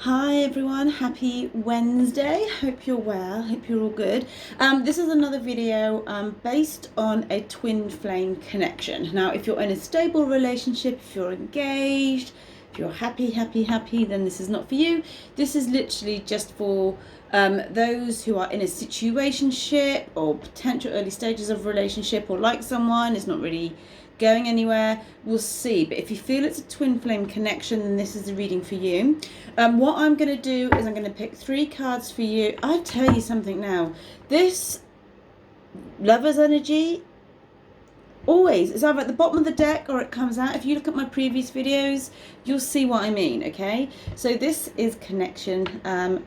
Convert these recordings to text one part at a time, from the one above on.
Hi everyone, happy Wednesday. Hope you're well, hope you're all good. This is another video based on a twin flame connection. Now, if you're in a stable relationship, if you're engaged, if you're happy, then this is not for you. This is literally just for those who are in a situationship or potential early stages of relationship, or like someone is not really going anywhere. We'll see, but if you feel it's a twin flame connection, then this is the reading for you. What I'm going to do is I'm going to pick 3 cards for you. I tell you something now, this lover's energy always, it's either at the bottom of the deck or it comes out. If you look at my previous videos, you'll see what I mean. Okay, so this is connection,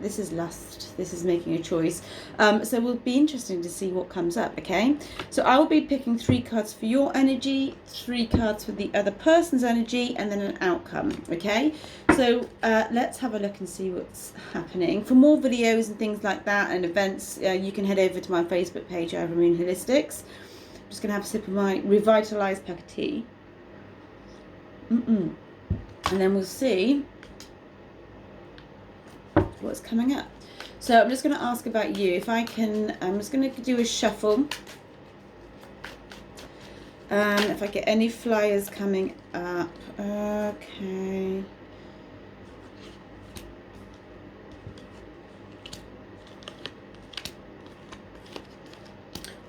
this is lust, this is making a choice, so it will be interesting to see what comes up. Okay, so I will be picking 3 cards for your energy, 3 cards for the other person's energy, and then an outcome. Okay, so let's have a look and see what's happening. For more videos and things like that and events, you can head over to my Facebook page, Moon Holistics. I'm just going to have a sip of my revitalized pack of tea. And then we'll see what's coming up. So I'm just going to ask about you. If I can, I'm just going to do a shuffle. If I get any flyers coming up. Okay.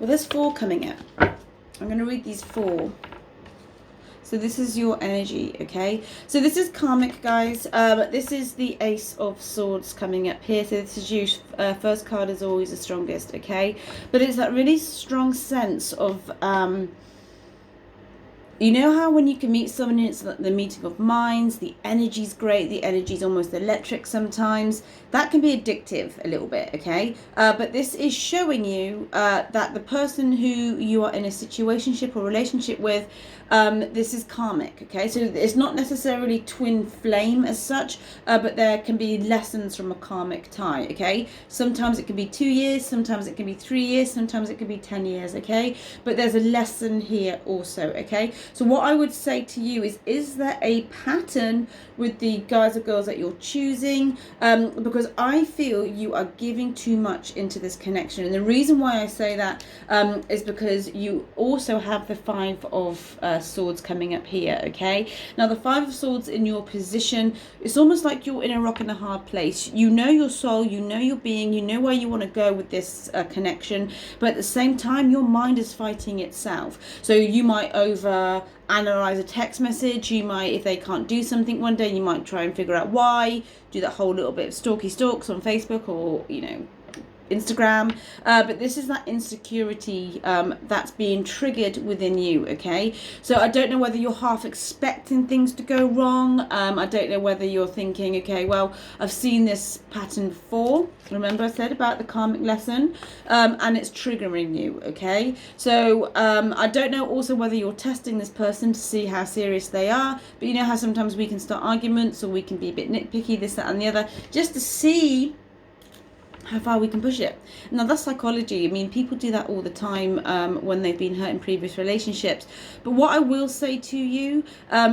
Well, there's 4 coming up. I'm going to read these 4. So this is your energy, okay? So this is karmic, guys. This is the Ace of Swords coming up here. So this is you. First card is always the strongest, okay? But it's that really strong sense of... you know how when you can meet someone, it's like the meeting of minds, the energy's great, the energy's almost electric sometimes. That can be addictive a little bit, okay? But this is showing you that the person who you are in a situationship or relationship with, this is karmic, okay? So it's not necessarily twin flame as such, but there can be lessons from a karmic tie, okay? Sometimes it can be 2 years, sometimes it can be 3 years, sometimes it can be 10 years, okay? But there's a lesson here also, okay? So what I would say to you is there a pattern with the guys or girls that you're choosing? Because I feel you are giving too much into this connection. And the reason why I say that is because you also have the 5 of Swords coming up here, okay? Now the 5 of Swords in your position, it's almost like you're in a rock and a hard place. You know your soul, you know your being, you know where you want to go with this connection, but at the same time your mind is fighting itself. So you might analyze a text message. You might, if they can't do something one day, you might try and figure out why, do that whole little bit of stalks on Facebook or, you know, Instagram, but this is that insecurity that's being triggered within you, okay? So I don't know whether you're half expecting things to go wrong. I don't know whether you're thinking, okay, well, I've seen this pattern before. Remember I said about the karmic lesson, and it's triggering you, okay? So I don't know also whether you're testing this person to see how serious they are, but you know how sometimes we can start arguments, or we can be a bit nitpicky, this, that and the other, just to see how far we can push it. Now that's psychology. I mean, people do that all the time when they've been hurt in previous relationships. But what I will say to you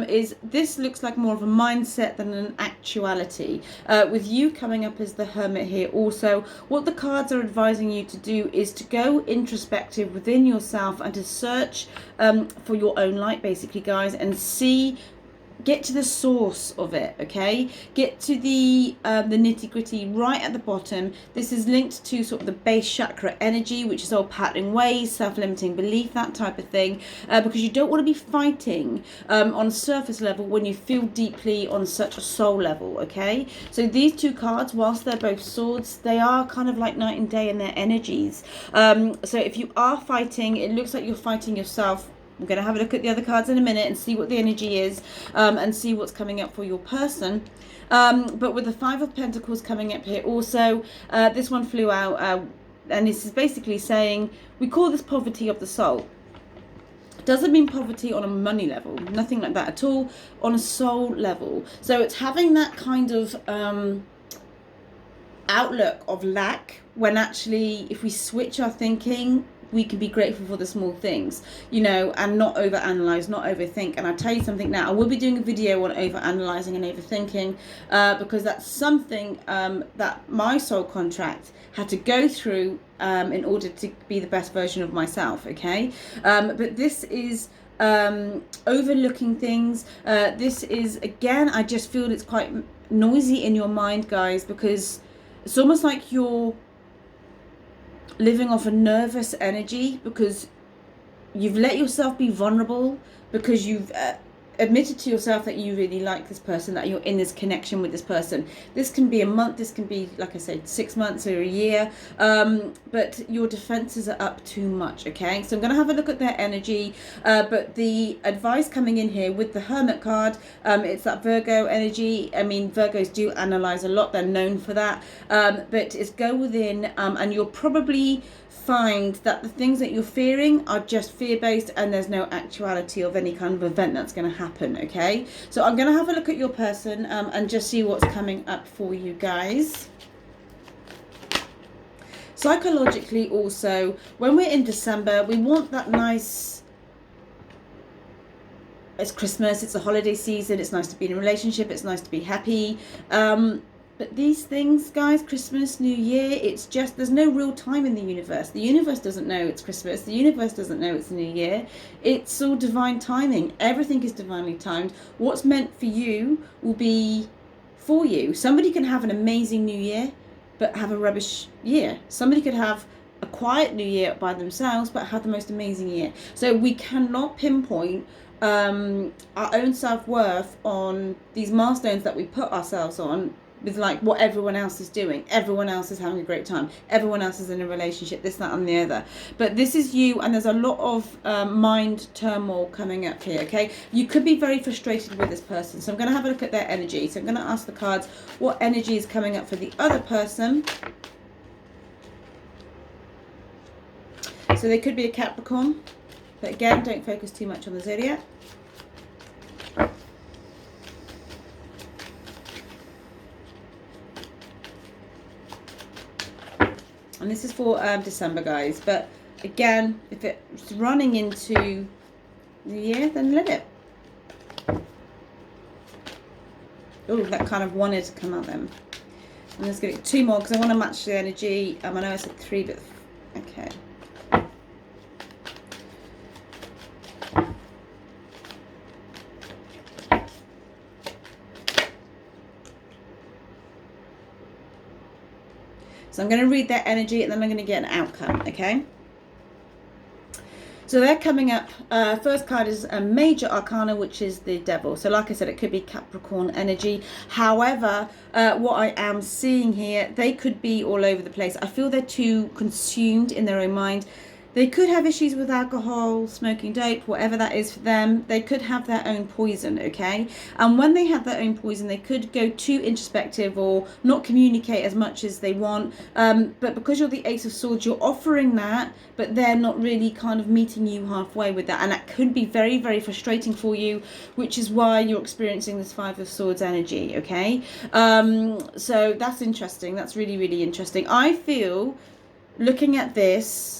is this looks like more of a mindset than an actuality. With you coming up as the Hermit here also, what the cards are advising you to do is to go introspective within yourself and to search for your own light, basically, guys, and see, get to the source of it, okay? Get to the nitty-gritty right at the bottom. This is linked to sort of the base chakra energy, which is all patterning ways, self-limiting belief, that type of thing, because you don't want to be fighting on surface level when you feel deeply on such a soul level, okay? So these 2 cards, whilst they're both swords, they are kind of like night and day in their energies. So if you are fighting, it looks like you're fighting yourself. I'm going to have a look at the other cards in a minute and see what the energy is, and see what's coming up for your person. But with the 5 of Pentacles coming up here also, this one flew out, and this is basically saying, we call this poverty of the soul. It doesn't mean poverty on a money level, nothing like that at all, on a soul level. So it's having that kind of outlook of lack, when actually if we switch our thinking, we can be grateful for the small things, you know, and not overanalyze, not overthink. And I'll tell you something now, I will be doing a video on overanalyzing and overthinking, because that's something that my soul contract had to go through in order to be the best version of myself, okay? But this is overlooking things. This is, again, I just feel it's quite noisy in your mind, guys, because it's almost like you're living off a nervous energy, because you've let yourself be vulnerable, because you've admitted to yourself that you really like this person, that you're in this connection with this person. This can be a month, this can be, like I said, 6 months or a year, but your defenses are up too much, okay? So I'm going to have a look at their energy, but the advice coming in here with the Hermit card, it's that Virgo energy. I mean, Virgos do analyze a lot, they're known for that, but it's go within, and you'll probably find that the things that you're fearing are just fear-based, and there's no actuality of any kind of event that's going to happen, okay? So I'm going to have a look at your person and just see what's coming up for you guys. Psychologically also, when we're in December, we want that nice, it's Christmas, it's a holiday season, it's nice to be in a relationship, it's nice to be happy, but these things, guys, Christmas, New Year, it's just, there's no real time in the universe. The universe doesn't know it's Christmas. The universe doesn't know it's New Year. It's all divine timing. Everything is divinely timed. What's meant for you will be for you. Somebody can have an amazing New Year, but have a rubbish year. Somebody could have a quiet New Year by themselves, but have the most amazing year. So we cannot pinpoint our own self-worth on these milestones that we put ourselves on, with like what everyone else is doing. Everyone else is having a great time. Everyone else is in a relationship, this, that, and the other. But this is you, and there's a lot of mind turmoil coming up here, okay? You could be very frustrated with this person. So I'm going to have a look at their energy. So I'm going to ask the cards what energy is coming up for the other person. So they could be a Capricorn. But again, don't focus too much on the zodiac. And this is for December, guys. But again, if it's running into the year, then let it. Oh, that kind of wanted to come out then. I'm just going to get 2 more because I want to match the energy. I know I said 3, but okay. So I'm going to read their energy and then I'm going to get an outcome, okay? So they're coming up. First card is a major arcana, which is the devil. So like I said, it could be Capricorn energy. However, what I am seeing here, they could be all over the place. I feel they're too consumed in their own mind. They could have issues with alcohol, smoking dope, whatever that is for them. They could have their own poison, okay? And when they have their own poison, they could go too introspective or not communicate as much as they want. But because you're the Ace of Swords, you're offering that, but they're not really kind of meeting you halfway with that. And that could be very, very frustrating for you, which is why you're experiencing this Five of Swords energy, okay? So that's interesting. That's really, really interesting. I feel, looking at this,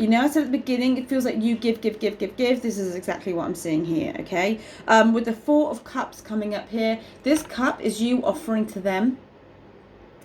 you know, I said at the beginning, it feels like you give. This is exactly what I'm seeing here, okay? With the Four of Cups coming up here, this cup is you offering to them.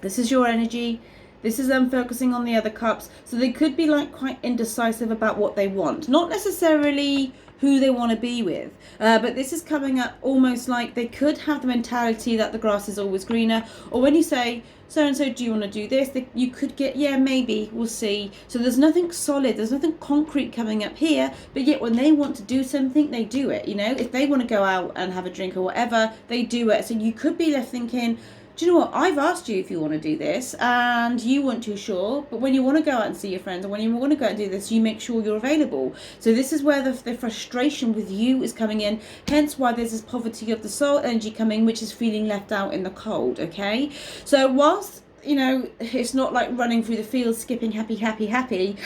This is your energy. This is them focusing on the other cups. So they could be like quite indecisive about what they want. Not necessarily who they want to be with. But this is coming up almost like they could have the mentality that the grass is always greener. Or when you say, so-and-so, do you want to do this? You could get, yeah, maybe, we'll see. So there's nothing solid, there's nothing concrete coming up here, but yet when they want to do something, they do it, you know? If they want to go out and have a drink or whatever, they do it. So you could be left thinking, do you know what, I've asked you if you want to do this and you weren't too sure, but when you want to go out and see your friends or when you want to go out and do this, you make sure you're available. So this is where the frustration with you is coming in, hence why there's this poverty of the soul energy coming, which is feeling left out in the cold, okay? So whilst you know, it's not like running through the field, skipping happy, happy, happy.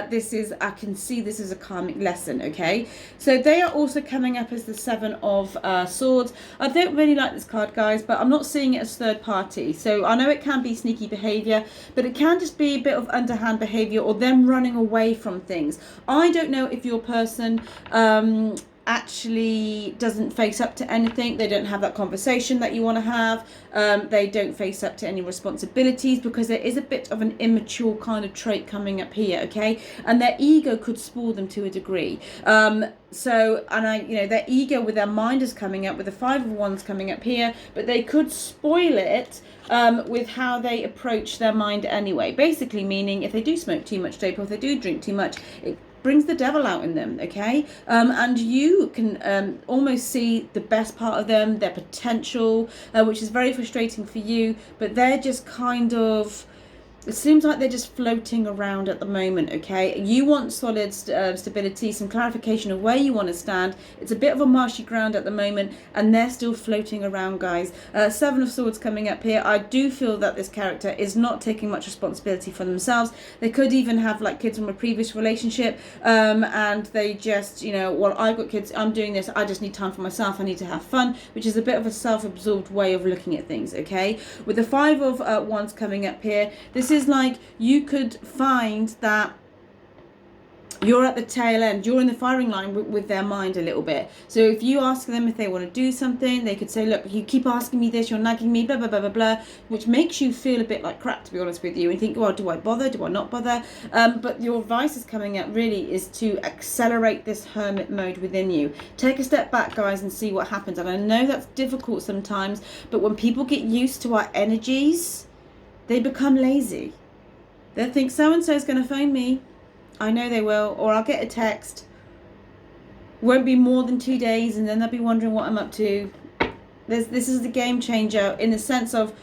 This is, I can see this is a karmic lesson, okay? So they are also coming up as the Seven of Swords. I don't really like this card, guys, but I'm not seeing it as third party. So I know it can be sneaky behavior, but it can just be a bit of underhand behavior or them running away from things. I don't know if your person actually doesn't face up to anything. They don't have that conversation that you want to have. They don't face up to any responsibilities because there is a bit of an immature kind of trait coming up here, okay? And their ego could spoil them to a degree. So, and their ego with their mind is coming up, with the Five of Wands coming up here, but they could spoil it with how they approach their mind anyway. Basically meaning if they do smoke too much dope or if they do drink too much, it brings the devil out in them, okay? And you can almost see the best part of them, their potential, which is very frustrating for you, but they're just kind of, it seems like they're just floating around at the moment, okay? You want solid stability, some clarification of where you want to stand. It's a bit of a marshy ground at the moment, and they're still floating around, guys. Seven of Swords coming up here. I do feel that this character is not taking much responsibility for themselves. They could even have like kids from a previous relationship, and they just, well, I've got kids, I'm doing this, I just need time for myself, I need to have fun, which is a bit of a self-absorbed way of looking at things, okay? With the Five of Wands coming up here, this is like you could find that you're at the tail end, you're in the firing line with their mind a little bit. So if you ask them if they want to do something, they could say, look, you keep asking me this, you're nagging me, blah, blah, blah, blah, blah, which makes you feel a bit like crap, to be honest with you, and think, well, do I bother, do I not bother? But your advice is coming out really is to accelerate this hermit mode within you. Take a step back, guys, and see what happens. And I know that's difficult sometimes, but when people get used to our energies, they become lazy. They'll think so-and-so is going to phone me. I know they will. Or I'll get a text. Won't be more than 2 days, and then they'll be wondering what I'm up to. This is the game changer in the sense of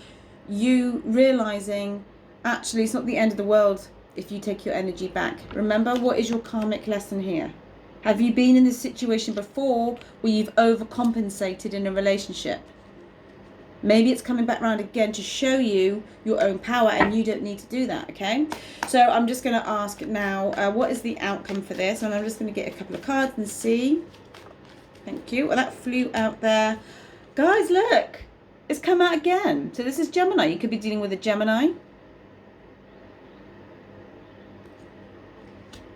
you realizing, actually, it's not the end of the world if you take your energy back. Remember, what is your karmic lesson here? Have you been in this situation before where you've overcompensated in a relationship? Maybe it's coming back around again to show you your own power, and you don't need to do that, okay? So I'm just going to ask now, what is the outcome for this? And I'm just going to get a couple of cards and see. Thank you. Well, that flew out there. Guys, look. It's come out again. So this is Gemini. You could be dealing with a Gemini.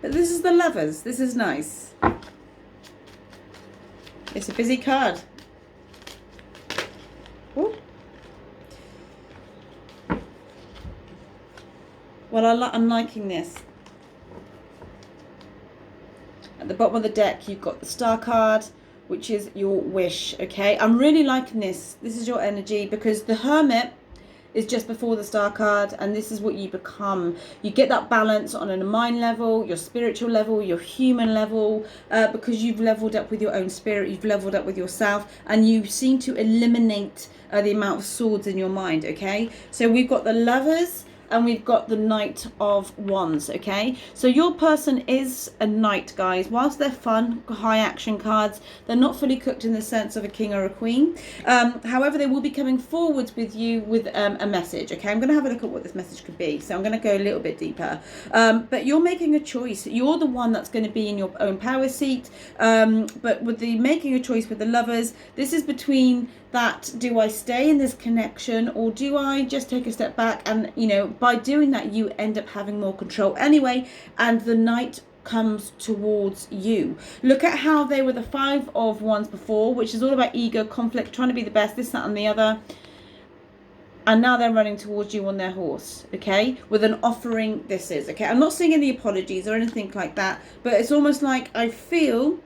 But this is the Lovers. This is nice. It's a busy card. Ooh. Well, I'm liking this. At the bottom of the deck, you've got the Star card, which is your wish, okay? I'm really liking this. This is your energy, because the Hermit is just before the Star card, and this is what you become. You get that balance on a mind level, your spiritual level, your human level, because you've leveled up with your own spirit, you've leveled up with yourself, and you seem to eliminate the amount of swords in your mind, okay? So we've got the Lovers, and we've got the Knight of Wands, okay? So your person is a knight, guys. Whilst they're fun, high action cards, they're not fully cooked in the sense of a king or a queen. However, they will be coming forwards with you with a message, okay? I'm going to have a look at what this message could be. So I'm going to go a little bit deeper. But you're making a choice. You're the one that's going to be in your own power seat. But with the making a choice with the Lovers, this is between that, do I stay in this connection, or do I just take a step back? And by doing that, you end up having more control anyway, and the Knight comes towards you. Look at how they were the Five of Wands before, which is all about ego, conflict, trying to be the best, this, that and the other, and now they're running towards you on their horse, okay, with an offering. This is okay. I'm not seeing any apologies or anything like that, but it's almost like I feel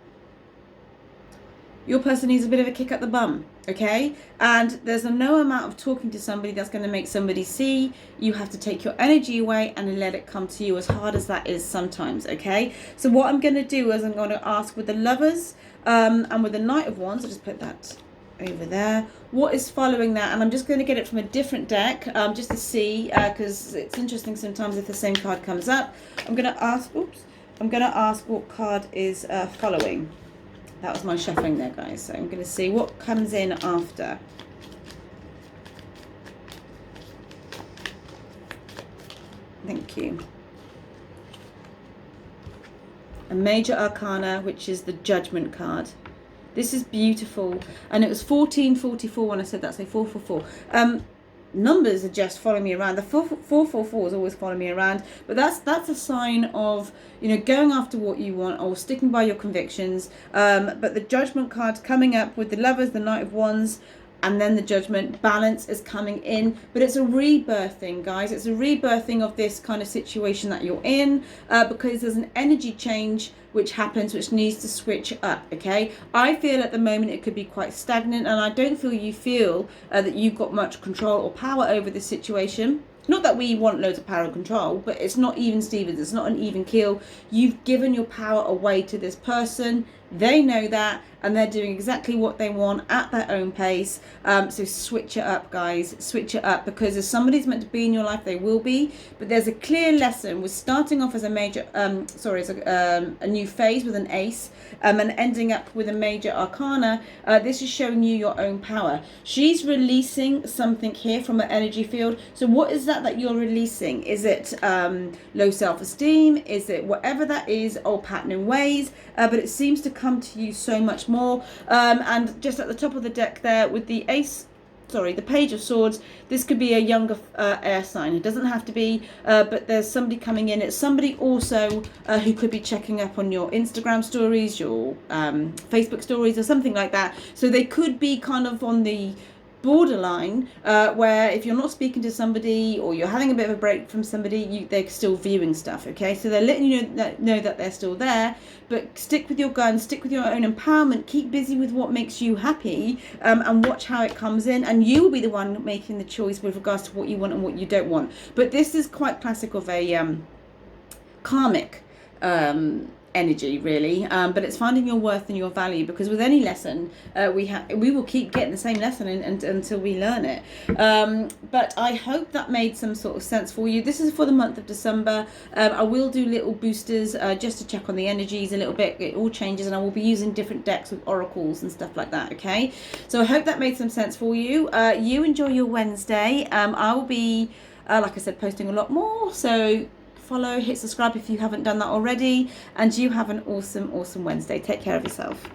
your person needs a bit of a kick up the bum, okay? And there's no amount of talking to somebody that's going to make somebody see. You have to take your energy away and let it come to you, as hard as that is sometimes, okay? So what I'm going to do is I'm going to ask with the Lovers and with the Knight of Wands, I'll just put that over there, what is following that? And I'm just going to get it from a different deck just to see, because it's interesting sometimes if the same card comes up. I'm going to ask, what card is following. That was my shuffling there, guys. So I'm going to see what comes in after. Thank you. A major arcana, which is the Judgment card. This is beautiful. And it was 1444 when I said that, so 444. Numbers are just following me around. The 444 is always following me around, but that's a sign of, you know, going after what you want or sticking by your convictions. But the Judgment card's coming up with the Lovers, the Knight of Wands, and then the Judgment. Balance is coming in, but it's a rebirthing, guys. It's a rebirthing of this kind of situation that you're in, because there's an energy change which happens, which needs to switch up. Okay, I feel at the moment it could be quite stagnant, and I don't feel you feel that you've got much control or power over this situation. Not that we want loads of power and control, but it's not even Stevens. It's not an even keel. You've given your power away to this person. They know that, and they're doing exactly what they want at their own pace. So switch it up, guys. Switch it up, because if somebody's meant to be in your life, they will be. But there's a clear lesson. We're starting off as a major, as a new phase with an ace, and ending up with a major arcana. This is showing you your own power. She's releasing something here from her energy field. So what is that you're releasing? Is it low self-esteem? Is it whatever that is, old pattern in ways? But it seems to come to you so much more. And just at the top of the deck there with the the Page of Swords, this could be a younger air sign. It doesn't have to be, but there's somebody coming in. It's somebody also who could be checking up on your Instagram stories, your Facebook stories, or something like that. So they could be kind of on the borderline where if you're not speaking to somebody or you're having a bit of a break from somebody, they're still viewing stuff. Okay, so they're letting you know that they're still there, but stick with your guns, stick with your own empowerment, keep busy with what makes you happy, and watch how it comes in, and you will be the one making the choice with regards to what you want and what you don't want. But this is quite classic of a karmic energy, really, but it's finding your worth and your value, because with any lesson we will keep getting the same lesson until we learn it. But I hope that made some sort of sense for you. This is for the month of December. I will do little boosters just to check on the energies a little bit. It all changes, and I will be using different decks with oracles and stuff like that. Okay, so I hope that made some sense for you. You enjoy your Wednesday. I will be like I said, posting a lot more, so follow, hit subscribe if you haven't done that already, and you have an awesome Wednesday. Take care of yourself.